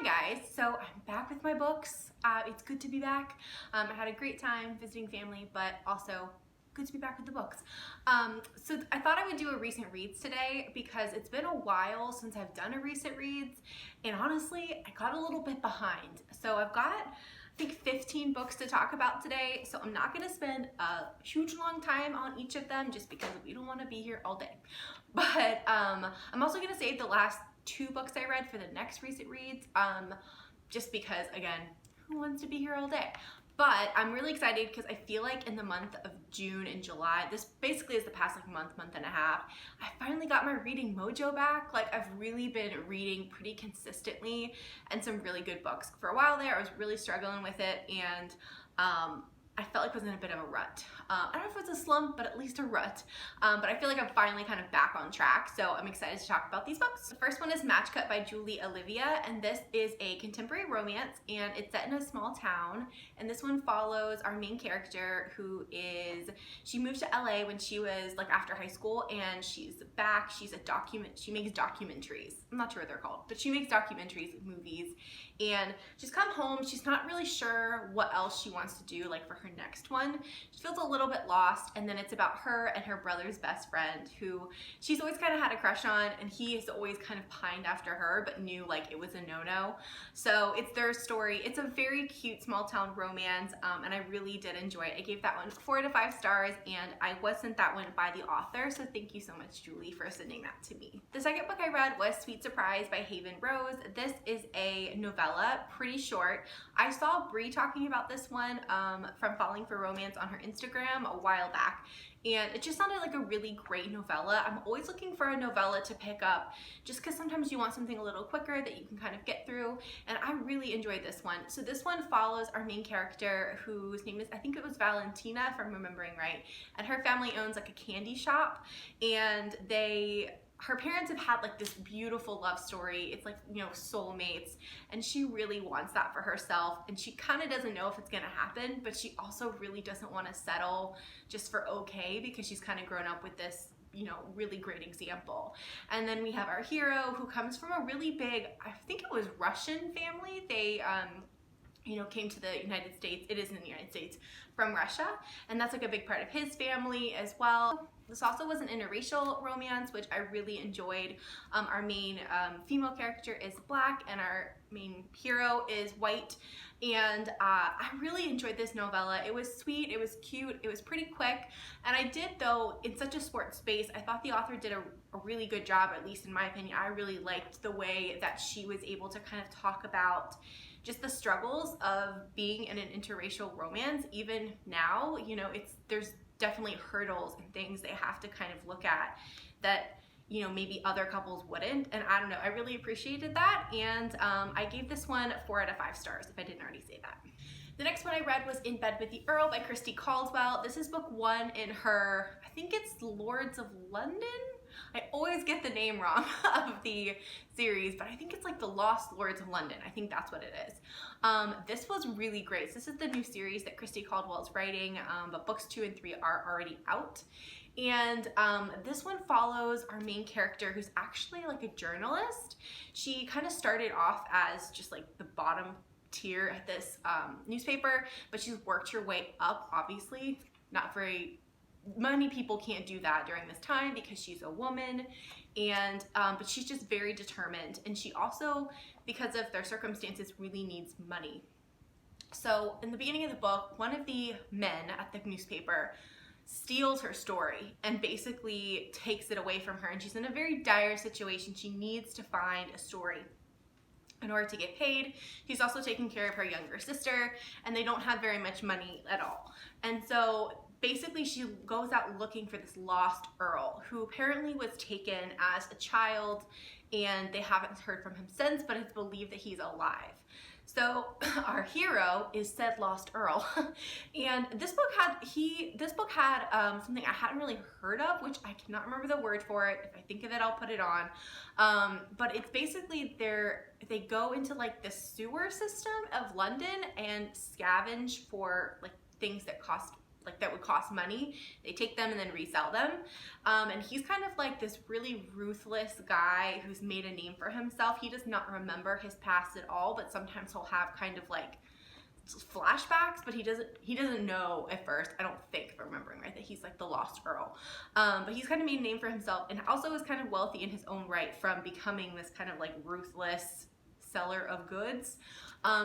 Hi guys, so I'm back with my books. It's good to be back. I had a great time visiting family, but also good to be back with the books. So I thought I would do a recent reads today because it's been a while since I've done a recent reads, and honestly, I got a little bit behind. So I've got, I think, 15 books to talk about today, so I'm not gonna spend a huge long time on each of them just because we don't wanna be here all day. But I'm also gonna save the last 2 books I read for the next recent reads, just because, again, who wants to be here all day? But I'm really excited because I feel like in the month of June and July, this basically is the past like month and a half, I finally got my reading mojo back. Like, I've really been reading pretty consistently and some really good books. For a while there, I was really struggling with it, and I felt like I was in a bit of a rut. I don't know if it's a slump, but at least a rut. But I feel like I'm finally kind of back on track, so I'm excited to talk about these books. The first one is Match Cut by Julie Olivia, and this is a contemporary romance, and it's set in a small town. And this one follows our main character, who is, she moved to LA when she was like after high school, and she's back. She makes documentaries. I'm not sure what they're called, but she makes documentaries, movies, and she's come home. She's not really sure what else she wants to do, like for her next one. She feels a little bit lost, and then it's about her and her brother's best friend, who she's always kind of had a crush on, and he has always kind of pined after her, but knew like it was a no-no. So it's their story. It's a very cute small town romance, and I really did enjoy it. I gave that one 4 to 5 stars, and I was sent that one by the author, so thank you so much, Julie, for sending that to me. The second book I read was Sweet Surprise by Haven Rose. This is a novella, pretty short. I saw Brie talking about this one from Falling for Romance on her Instagram a while back, and it just sounded like a really great novella. I'm always looking for a novella to pick up just because sometimes you want something a little quicker that you can kind of get through, and I really enjoyed this one. So this one follows our main character, whose name is, I think it was Valentina if I'm remembering right, and her family owns like a candy shop, and her parents have had like this beautiful love story. It's like, you know, soulmates, and she really wants that for herself, and she kind of doesn't know if it's gonna happen, but she also really doesn't want to settle just for okay, because she's kind of grown up with this, you know, really great example. And then we have our hero, who comes from a really big, I think it was Russian family. They you know, came to the United States. It is in the United States from Russia, and that's like a big part of his family as well. This also was an interracial romance, which I really enjoyed. Our main female character is Black, and our main hero is white, and I really enjoyed this novella. It was sweet, it was cute, it was pretty quick, and I did, though, in such a sports space, I thought the author did a really good job, at least in my opinion. I really liked the way that she was able to kind of talk about just the struggles of being in an interracial romance. Even now, you know, there's definitely hurdles and things they have to kind of look at that, you know, maybe other couples wouldn't, and I don't know, I really appreciated that, and I gave this one 4 out of 5 stars, if I didn't already say that. The next one I read was In Bed with the Earl by Christy Caldwell. This is book 1 in her, I think it's Lords of London? I always get the name wrong of the series, but I think it's like the Lost Lords of London. I think that's what it is. This was really great. This is the new series that Christy Caldwell is writing, but books 2 and 3 are already out. And this one follows our main character, who's actually like a journalist. She kind of started off as just like the bottom tier at this newspaper, but she's worked her way up. Obviously, not very many people can't do that during this time because she's a woman, and but she's just very determined, and she also, because of their circumstances, really needs money. So in the beginning of the book, one of the men at the newspaper steals her story and basically takes it away from her, and she's in a very dire situation. She needs to find a story in order to get paid. She's also taking care of her younger sister, and they don't have very much money at all. And so basically she goes out looking for this lost Earl, who apparently was taken as a child, and they haven't heard from him since, but it's believed that he's alive. So our hero is said lost Earl, and this book had something I hadn't really heard of, which I cannot remember the word for it. If I think of it, I'll put it on. But it's basically they go into like the sewer system of London and scavenge for like things that cost like that would cost money. They take them and then resell them. And he's kind of like this really ruthless guy who's made a name for himself. He does not remember his past at all, but sometimes he'll have kind of like flashbacks, but he doesn't know at first, I don't think, if I'm remembering right, that he's like the lost Earl. But he's kind of made a name for himself and also is kind of wealthy in his own right from becoming this kind of like ruthless seller of goods.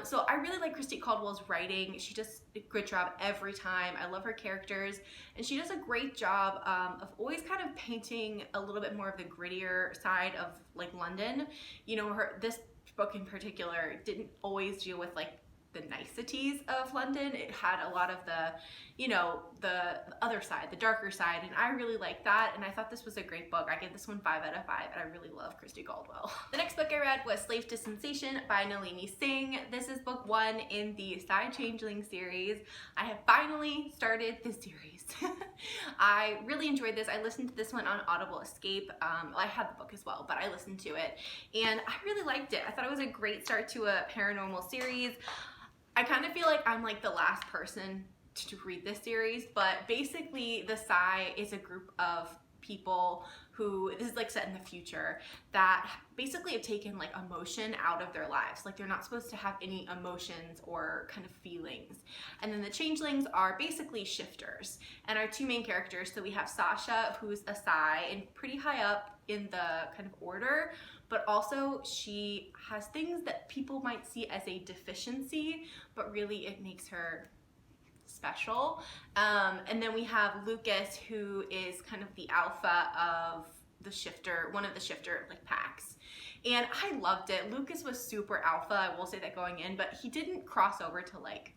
So I really like Christy Caldwell's writing. She does a good job every time. I love her characters, and she does a great job of always kind of painting a little bit more of the grittier side of like London. You know, this book in particular didn't always deal with like the niceties of London. It had a lot of the, you know, the other side, the darker side, and I really liked that, and I thought this was a great book. I gave this one 5 out of 5, and I really love Christy Caldwell. The next book I read was Slave to Sensation by Nalini Singh. This is book 1 in the Side Changeling series. I have finally started this series. I really enjoyed this. I listened to this one on Audible Escape. I had the book as well, but I listened to it, and I really liked it. I thought it was a great start to a paranormal series. I kind of feel like I'm like the last person to read this series, but basically the Psy is a group of people who, this is like set in the future, that basically have taken like emotion out of their lives. Like they're not supposed to have any emotions or kind of feelings. And then the changelings are basically shifters. And our 2 main characters, so we have Sasha, who's a Psy and pretty high up in the kind of order, but also she has things that people might see as a deficiency, but really it makes her special. And then we have Lucas, who is kind of the alpha of the shifter, one of the shifter like packs. And I loved it. Lucas was super alpha, I will say that going in, but he didn't cross over to like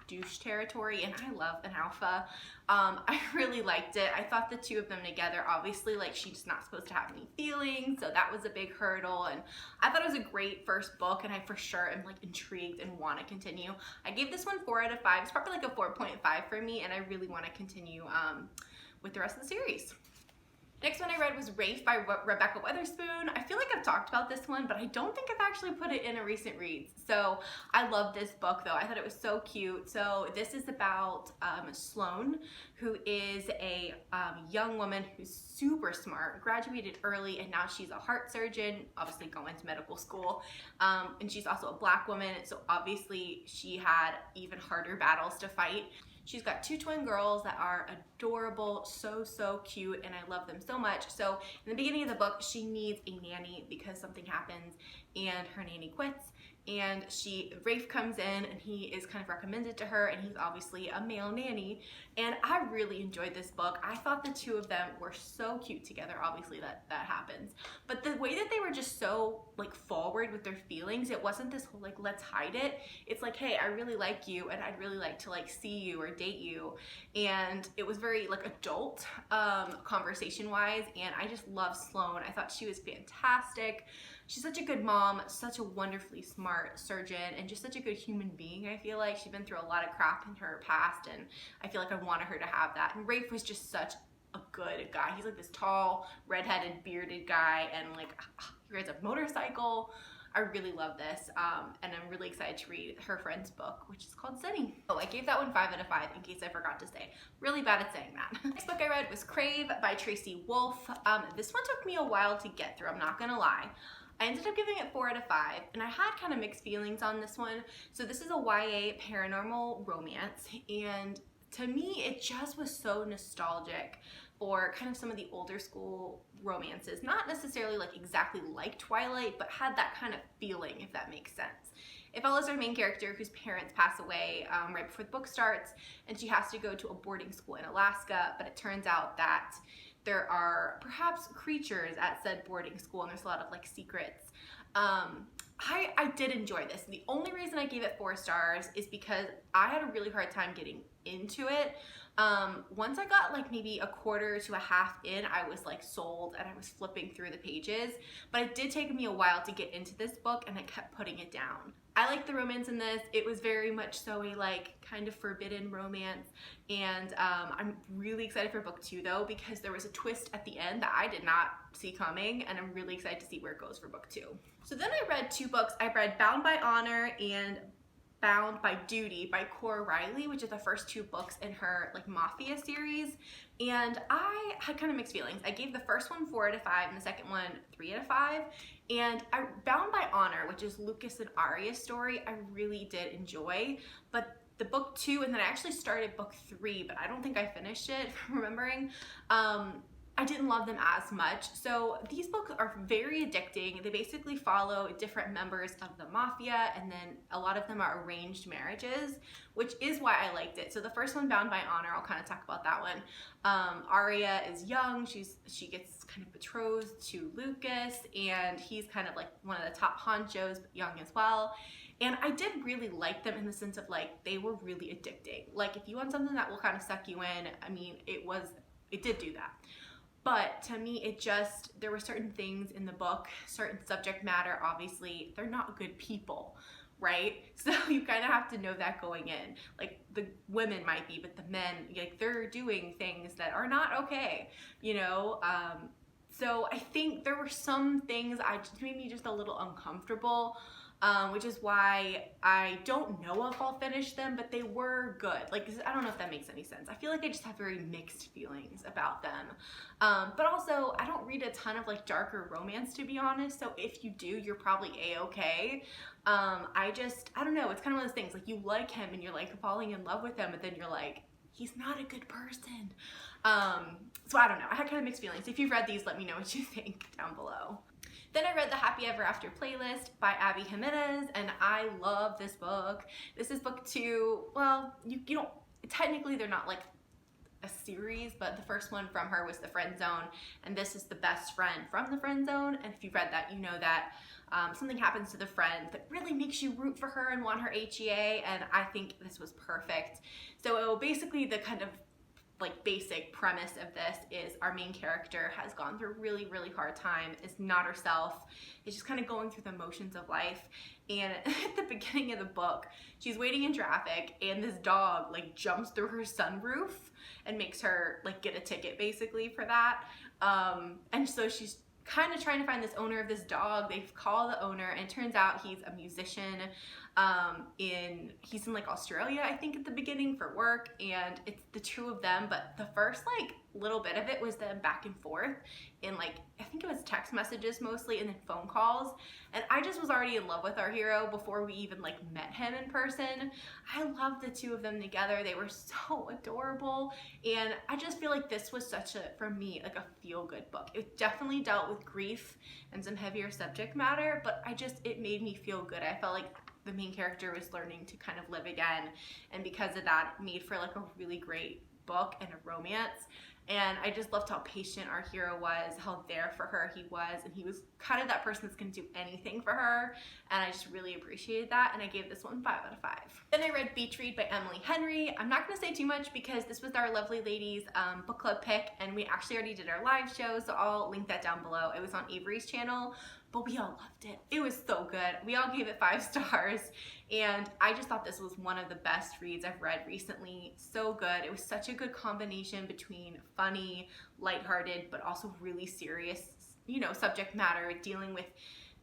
douche territory, and I love an alpha. I really liked it. I thought the 2 of them together, obviously, like she's not supposed to have any feelings, so that was a big hurdle, and I thought it was a great first book, and I for sure am like intrigued and want to continue. I gave this one 4 out of 5. It's probably like a 4.5 for me, and I really want to continue with the rest of the series. Next one I read was Rafe by Rebecca Weatherspoon. I feel like I've talked about this one, but I don't think I've actually put it in a recent reads. So I love this book though. I thought it was so cute. So this is about Sloane, who is a young woman who's super smart, graduated early, and now she's a heart surgeon, obviously going to medical school. And she's also a Black woman, so obviously she had even harder battles to fight. She's got 2 twin girls that are adorable, so cute, and I love them so much. So in the beginning of the book, she needs a nanny because something happens and her nanny quits. And Rafe comes in and he is kind of recommended to her, and he's obviously a male nanny. And I really enjoyed this book. I thought the 2 of them were so cute together. Obviously that happens. But the way that they were just so like forward with their feelings, it wasn't this whole like, let's hide it. It's like, hey, I really like you and I'd really like to like see you or date you. And it was very like adult conversation wise. And I just love Sloane. I thought she was fantastic. She's such a good mom, such a wonderfully smart surgeon, and just such a good human being, I feel like. She's been through a lot of crap in her past, and I feel like I wanted her to have that. And Rafe was just such a good guy. He's like this tall, redheaded, bearded guy, and like, he rides a motorcycle. I really love this, and I'm really excited to read her friend's book, which is called Zenny. Oh, I gave that one 5 out of 5 in case I forgot to say. Really bad at saying that. Next book I read was Crave by Tracy Wolff. This one took me a while to get through, I'm not gonna lie. I ended up giving it 4 out of 5, and I had kind of mixed feelings on this one. So this is a YA paranormal romance, and to me, it just was so nostalgic for kind of some of the older school romances. Not necessarily like exactly like Twilight, but had that kind of feeling, if that makes sense. It follows our main character whose parents pass away right before the book starts, and she has to go to a boarding school in Alaska, but it turns out that there are perhaps creatures at said boarding school, and there's a lot of like secrets. I did enjoy this. The only reason I gave it 4 stars is because I had a really hard time getting into it. Once I got like maybe a quarter to a half in, I was like sold and I was flipping through the pages, but it did take me a while to get into this book and I kept putting it down. I like the romance in this. It was very much so a like kind of forbidden romance, and I'm really excited for book 2 though, because there was a twist at the end that I did not see coming, and I'm really excited to see where it goes for book 2. So then I read 2 books. I read Bound by Honor and Bound by Duty by Cora Riley, which is the first 2 books in her like Mafia series. And I had kind of mixed feelings. I gave the first one 4 out of 5 and the second one 3 out of 5. And Bound by Honor, which is Lucas and Arya's story, I really did enjoy. But the book 2, and then I actually started book 3, but I don't think I finished it, if I'm remembering. I didn't love them as much. So these books are very addicting. They basically follow different members of the mafia, and then a lot of them are arranged marriages, which is why I liked it. So the first one, Bound by Honor, I'll kind of talk about that one. Arya is young. She gets kind of betrothed to Lucas, and he's kind of like one of the top honchos, but young as well. And I did really like them in the sense of like, they were really addicting. Like if you want something that will kind of suck you in, I mean, it did do that. But to me, there were certain things in the book, certain subject matter, obviously, they're not good people, right? So you kind of have to know that going in. Like the women might be, but the men, like they're doing things that are not okay, you know? So I think there were some things made me just a little uncomfortable. Which is why I don't know if I'll finish them, but they were good. Like, I don't know if that makes any sense. I feel like I just have very mixed feelings about them. But also, I don't read a ton of like darker romance, to be honest. So if you do, you're probably a-okay. I don't know. It's kind of one of those things, like you like him and you're like falling in love with him, but then you're like, he's not a good person. So I don't know. I had kind of mixed feelings. If you've read these, let me know what you think down below. Then I read the Happy Ever After playlist by Abby Jimenez, and I love this book. This is book 2. Well, you don't, technically they're not like a series, but the first one from her was The Friend Zone, and this is the best friend from the Friend Zone. And if you've read that, you know that something happens to the friend that really makes you root for her and want her HEA, and I think this was perfect. So basically the kind of like basic premise of this is our main character has gone through a really, really hard time, is not herself, is just kind of going through the motions of life. And at the beginning of the book, she's waiting in traffic and this dog like jumps through her sunroof and makes her like get a ticket basically for that. And so she's kind of trying to find this owner of this dog. They call the owner, and it turns out he's a musician. He's in like Australia, I think, at the beginning for work, and it's the 2 of them. But the first like little bit of it was them back and forth in like, I think it was text messages mostly, and then phone calls. And I just was already in love with our hero before we even like met him in person. I loved the 2 of them together. They were so adorable, and I just feel like this was such for me, like a feel-good book. It definitely dealt with grief and some heavier subject matter, but it made me feel good. I felt like the main character was learning to kind of live again, and because of that, it made for like a really great book and a romance. And I just loved how patient our hero was, how there for her he was, and he was kind of that person that's going to do anything for her, and I just really appreciated that, and I gave this one 5 out of 5. Then I read Beach Read by Emily Henry. I'm not going to say too much because this was our Lovely Ladies book club pick, and we actually already did our live show, so I'll link that down below. It was on Avery's channel, but we all loved it. It was so good. We all gave it 5 stars, and I just thought this was one of the best reads I've read recently. So good. It was such a good combination between funny, lighthearted, but also really serious, you know, subject matter, dealing with,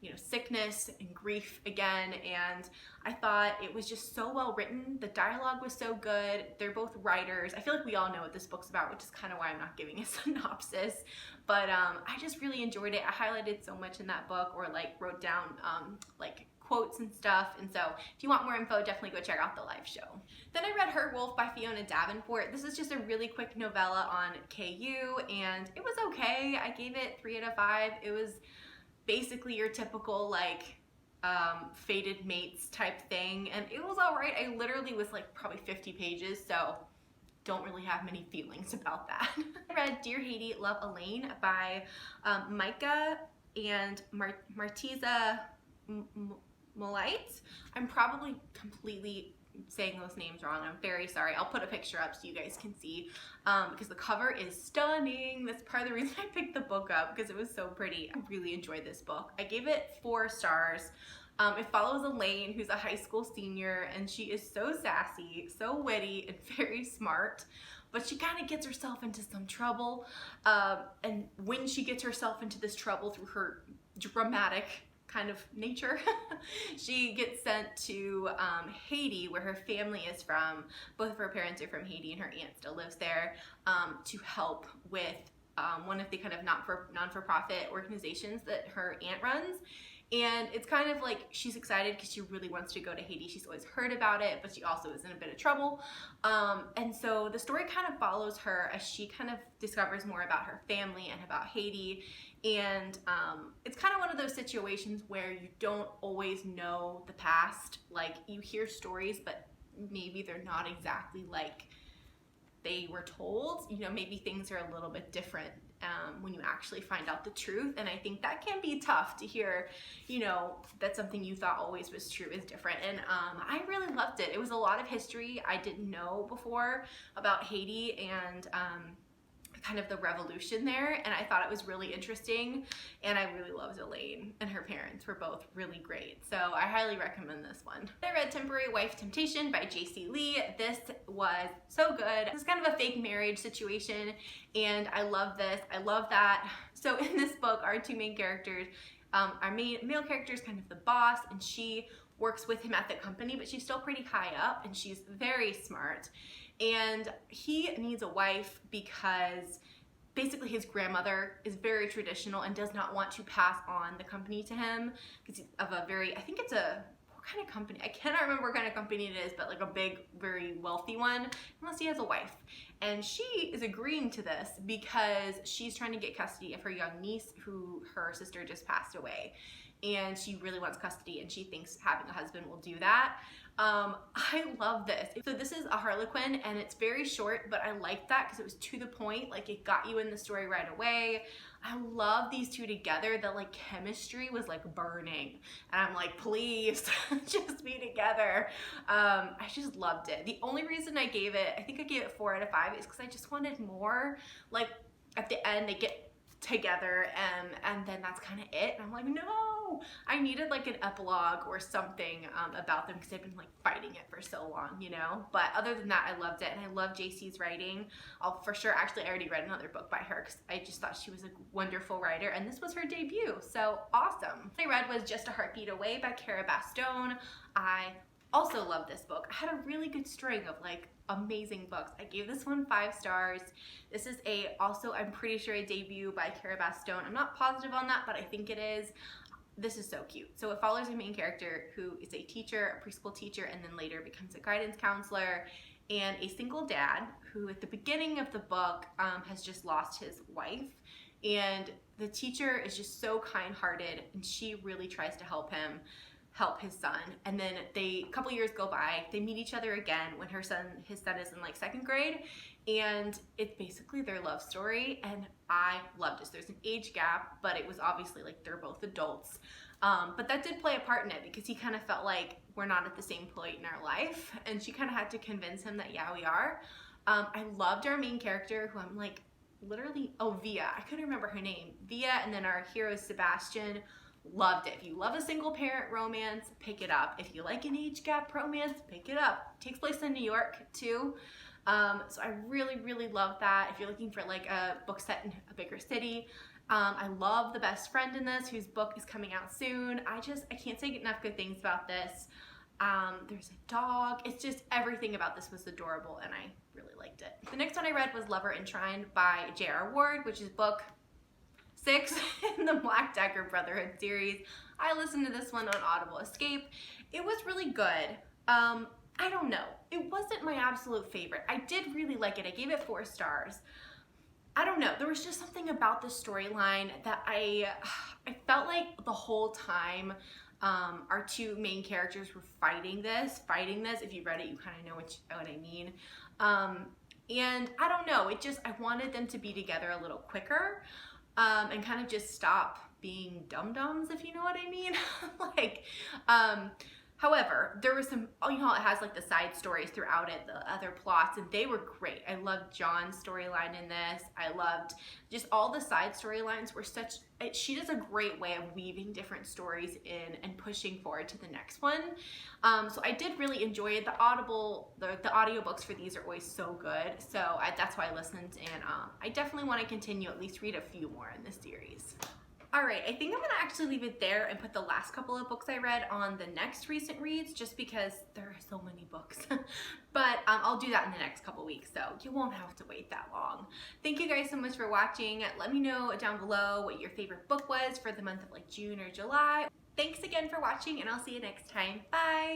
you know, sickness and grief again. And I thought it was just so well written. The dialogue was so good. They're both writers. I feel like we all know what this book's about, which is kind of why I'm not giving a synopsis. But I just really enjoyed it. I highlighted so much in that book, or like wrote down like quotes and stuff. And so if you want more info, definitely go check out the live show. Then I read Her Wolf by Fiona Davenport. This is just a really quick novella on KU, and it was okay. I gave it 3 out of 5. It was basically your typical like fated mates type thing, and it was all right. I literally was like probably 50 pages, so don't really have many feelings about that. I read Dear Haiti, Love Elaine by Micah and Martiza Molite. I'm probably completely saying those names wrong. I'm very sorry. I'll put a picture up so you guys can see, because the cover is stunning. That's part of the reason I picked the book up, because it was so pretty. I really enjoyed this book. I gave it 4 stars. It follows Elaine, who's a high school senior, and she is so sassy, so witty, and very smart, but she kind of gets herself into some trouble, and when she gets herself into this trouble through her dramatic kind of nature. She gets sent to Haiti, where her family is from. Both of her parents are from Haiti and her aunt still lives there, to help with one of the kind of non-for-profit organizations that her aunt runs. And it's kind of like she's excited because she really wants to go to Haiti. She's always heard about it, but she also is in a bit of trouble. And so the story kind of follows her as she kind of discovers more about her family and about Haiti. And it's kind of one of those situations where you don't always know the past. Like, you hear stories, but maybe they're not exactly like they were told. You know, maybe things are a little bit different when you actually find out the truth. And I think that can be tough to hear, you know, that something you thought always was true is different. And I really loved it. It was a lot of history I didn't know before about Haiti and kind of the revolution there, and I thought it was really interesting, and I really loved Elaine, and her parents were both really great, so I highly recommend this one. I read Temporary Wife Temptation by J.C. Lee. This was so good. This is kind of a fake marriage situation, and I love this. I love that. So in this book, our two main characters, our male character is kind of the boss, and she works with him at the company, but she's still pretty high up, and she's very smart. And he needs a wife because basically his grandmother is very traditional and does not want to pass on the company to him because of a very, I think it's a, what kind of company? I cannot remember what kind of company it is, but like a big, very wealthy one, unless he has a wife. And she is agreeing to this because she's trying to get custody of her young niece who her sister just passed away. And she really wants custody, and she thinks having a husband will do that. I love this. So this is a Harlequin, and it's very short, but I liked that because it was to the point. Like, it got you in the story right away. I love these two together. The like chemistry was like burning, and I'm like, please just be together. I just loved it. The only reason I gave it, I think I gave it 4 out of 5, is because I just wanted more. Like, at the end they get together and then that's kind of it, and I'm like, no, I needed like an epilogue or something about them because they've been like fighting it for so long, you know. But other than that, I loved it, and I love JC's writing. I'll for sure, actually I already read another book by her because I just thought she was a wonderful writer, and this was her debut, so awesome. What I read was Just a Heartbeat Away by Cara Bastone. I also love this book. I had a really good string of like amazing books. I gave this one 5 stars. This is also, I'm pretty sure, a debut by Cara Bastone. I'm not positive on that, but I think it is. This is so cute. So it follows a main character who is a teacher, a preschool teacher, and then later becomes a guidance counselor, and a single dad who at the beginning of the book has just lost his wife. And the teacher is just so kind-hearted, and she really tries to help his son. And then a couple years go by, they meet each other again when his son is in like 2nd grade, and it's basically their love story, and I loved it. So there's an age gap, but it was obviously like they're both adults. But that did play a part in it because he kind of felt like we're not at the same point in our life, and she kind of had to convince him that, yeah, we are. I loved our main character, who I'm like, literally, Via. I couldn't remember her name. Via, and then our hero, Sebastian. Loved it. If you love a single parent romance, pick it up. If you like an age gap romance, pick it up. It takes place in New York too. So I really, really love that. If you're looking for like a book set in a bigger city, I love the best friend in this, whose book is coming out soon. I can't say enough good things about this. There's a dog. It's just, everything about this was adorable, and I really liked it. The next one I read was Lover Enshrined by J.R. Ward, which is book 6 in the Black Dagger Brotherhood series. I listened to this one on Audible Escape. It was really good. I don't know. It wasn't my absolute favorite. I did really like it. I gave it 4 stars. I don't know. There was just something about the storyline that I felt like the whole time our two main characters were fighting this. If you read it, you kind of know what I mean. And I don't know. I wanted them to be together a little quicker. And kind of just stop being dum-dums, if you know what I mean. However, there was some, you know, it has like the side stories throughout it, the other plots, and they were great. I loved John's storyline in this. I loved just all the side storylines were she does a great way of weaving different stories in and pushing forward to the next one. So I did really enjoy it. The audiobooks for these are always so good. So that's why I listened, and I definitely want to continue, at least read a few more in this series. All right, I think I'm gonna actually leave it there and put the last couple of books I read on the next recent reads, just because there are so many books. But I'll do that in the next couple weeks, so you won't have to wait that long. Thank you guys so much for watching. Let me know down below what your favorite book was for the month of like June or July. Thanks again for watching, and I'll see you next time. Bye!